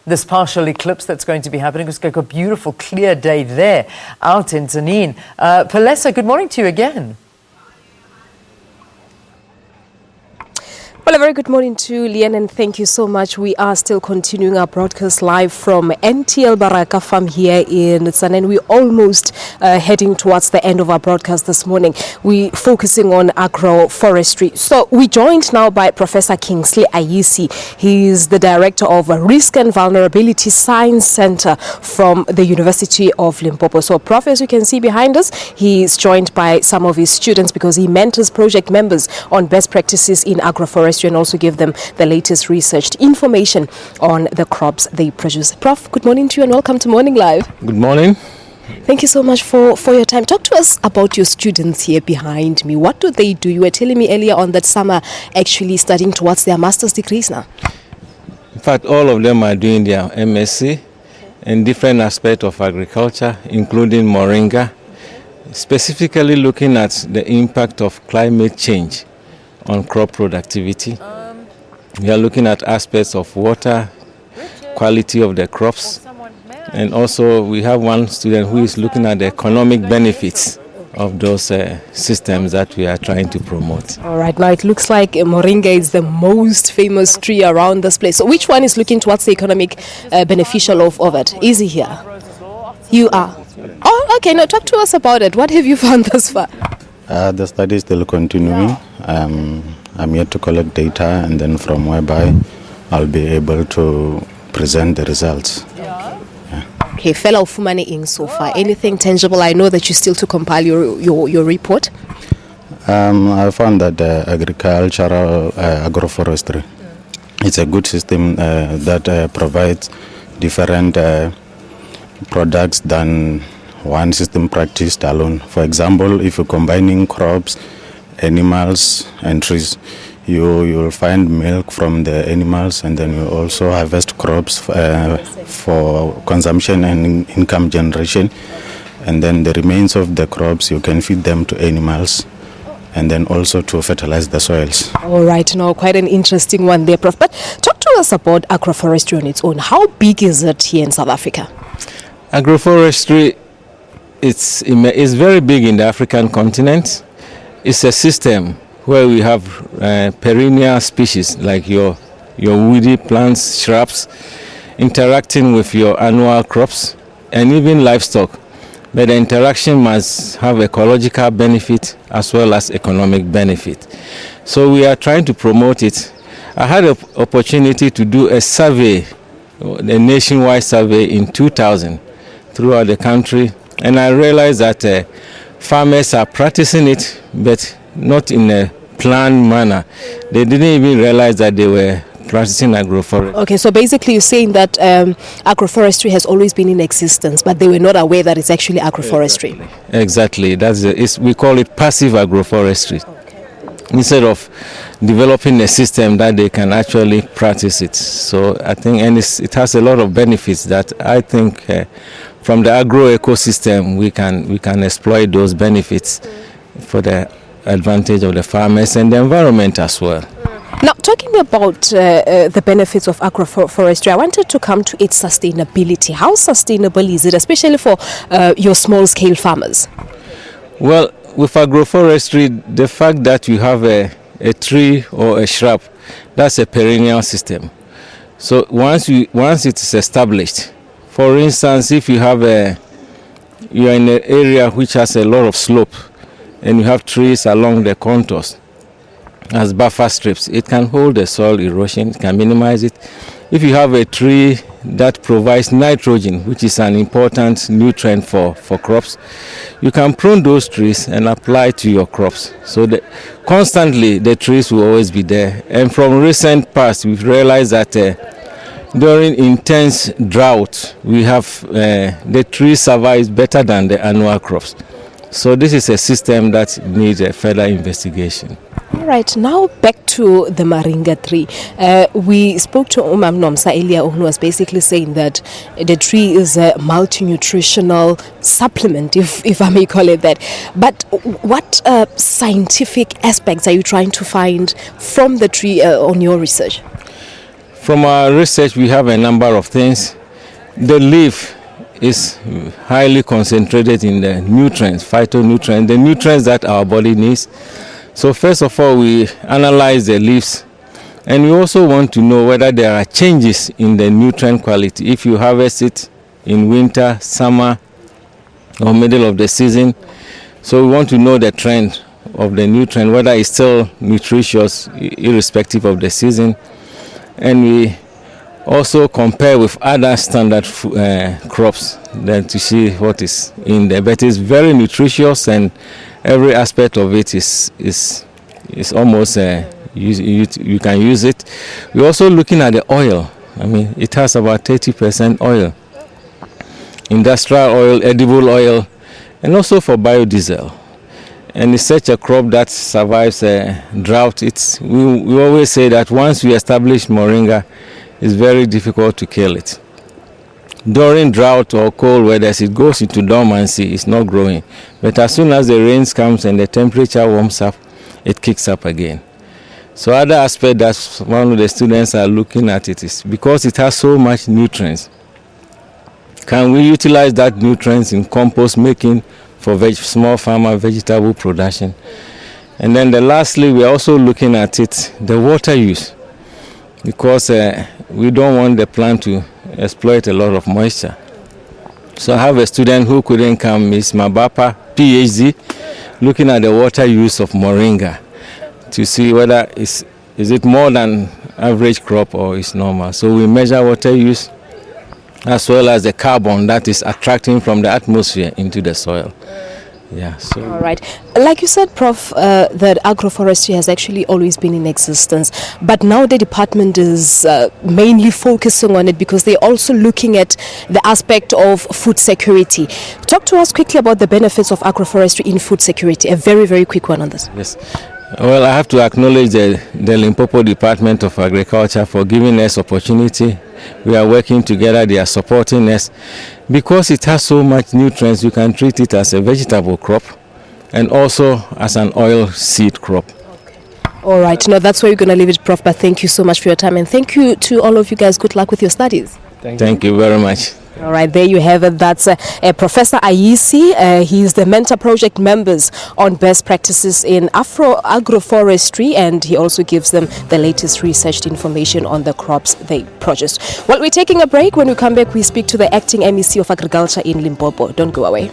This partial eclipse that's going to be happening. It's got a beautiful, clear day there out in Tanin. Palesa, good morning to you again. Well, a very good morning to Lian, and thank you so much. We are still continuing our broadcast live from NTL Baraka Farm here in Tsanen. We're almost heading towards the end of our broadcast this morning. We're focusing on agroforestry. So we're joined now by Professor Kingsley Ayisi. He is the director of Risk and Vulnerability Science Center from the University of Limpopo. So, Prof, as you can see behind us, he's joined by some of his students because he mentors project members on best practices in agroforestry and also give them the latest research information on the crops they produce. Prof, good morning to you and welcome to Morning Live. Good morning. Thank you so much for your time. Talk to us about your students here behind me. What do they do? You were telling me earlier on that some are actually studying towards their master's degrees now. In fact, all of them are doing their MSc in different aspects of agriculture, including Moringa, specifically looking at the impact of climate change on crop productivity. We are looking at aspects of water, quality of the crops, and also we have one student who is looking at the economic benefits of those systems that we are trying to promote. All right, now it looks like Moringa is the most famous tree around this place. So which one is looking towards the economic beneficial of it? Is he here? You are. Oh, okay, now talk to us about it. What have you found thus far? The study is still continuing. I'm yet to collect data, and then from whereby I'll be able to present the results. Okay, fellow Fumane Ing so far. Anything tangible? I know that you still to compile your report. I found that agricultural agroforestry, it's a good system that provides different products than one system practiced alone. For example, if you're combining crops, animals and trees, you will find milk from the animals, and then you also harvest crops for consumption and income generation, and then the remains of the crops you can feed them to animals and then also to fertilize the soils. All right, now quite an interesting one there, Prof. But talk to us about agroforestry on its own. How big is it here in South Africa? Agroforestry, it's very big in the African continent. It's a system where we have perennial species like your woody plants, shrubs, interacting with your annual crops and even livestock. But the interaction must have ecological benefit as well as economic benefit. So we are trying to promote it. I had an opportunity to do a survey, a nationwide survey in 2000 throughout the country, and I realized that farmers are practicing it, but not in a planned manner. They didn't even realize that they were practicing agroforestry. Okay, so basically you're saying that agroforestry has always been in existence, but they were not aware that it's actually agroforestry. Exactly. We call it passive agroforestry. Okay. Instead of developing a system that they can actually practice it. So I think, and it has a lot of benefits that I think from the agro ecosystem we can exploit those benefits for the advantage of the farmers and the environment as well. Now, talking about the benefits of agroforestry, I wanted to come to its sustainability. How sustainable is it, especially for your small-scale farmers? Well, with agroforestry, the fact that you have a tree or a shrub, that's a perennial system. So once it is established, for instance, if you have you're in an area which has a lot of slope, and you have trees along the contours as buffer strips, it can hold the soil erosion, it can minimize it. If you have a tree that provides nitrogen, which is an important nutrient for crops, you can prune those trees and apply to your crops. So constantly the trees will always be there. And from recent past, we've realized that during intense drought, we have the tree survives better than the annual crops. So this is a system that needs a further investigation. All right, now back to the Moringa tree. We spoke to Umam Nomsa earlier, who was basically saying that the tree is a multi-nutritional supplement, if I may call it that. But what scientific aspects are you trying to find from the tree on your research? From our research, we have a number of things. The leaf is highly concentrated in the nutrients, phytonutrients, the nutrients that our body needs. So first of all, we analyze the leaves, and we also want to know whether there are changes in the nutrient quality. If you harvest it in winter, summer, or middle of the season, so we want to know the trend of the nutrient, whether it's still nutritious irrespective of the season. And we also compare with other standard crops then to see what is in there. But it's very nutritious, and every aspect of it is almost you can use it. We're also looking at the oil. I mean, it has about 30% oil, industrial oil, edible oil, and also for biodiesel. And it's such a crop that survives drought. We always say that once we establish Moringa, it's very difficult to kill it. During drought or cold weather, it goes into dormancy, it's not growing. But as soon as the rains comes and the temperature warms up, it kicks up again. So other aspect that one of the students are looking at it is because it has so much nutrients. Can we utilize that nutrients in compost making for small farmer vegetable production? And then lastly, we are also looking at it, the water use, because we don't want the plant to exploit a lot of moisture. So I have a student who couldn't come, Ms. Mabapa, PhD, looking at the water use of Moringa to see whether is it more than average crop or is normal. So we measure water use as well as the carbon that is attracting from the atmosphere into the soil. Yeah. So. All right. Like you said, Prof, that agroforestry has actually always been in existence, but now the department is mainly focusing on it because they're also looking at the aspect of food security. Talk to us quickly about the benefits of agroforestry in food security. A very, very quick one on this. Yes. Well, I have to acknowledge the Limpopo Department of Agriculture for giving us opportunity. We are working together, they are supporting us. Because it has so much nutrients, you can treat it as a vegetable crop and also as an oil seed crop. All right, now that's where we're going to leave it, Prof, but thank you so much for your time, and thank you to all of you guys. Good luck with your studies. Thank you very much. All right, there you have it. That's Professor Ayisi. He's the mentor project members on best practices in agroforestry, and he also gives them the latest researched information on the crops they produce. Well, we're taking a break. When we come back, we speak to the acting MEC of Agriculture in Limpopo. Don't go away.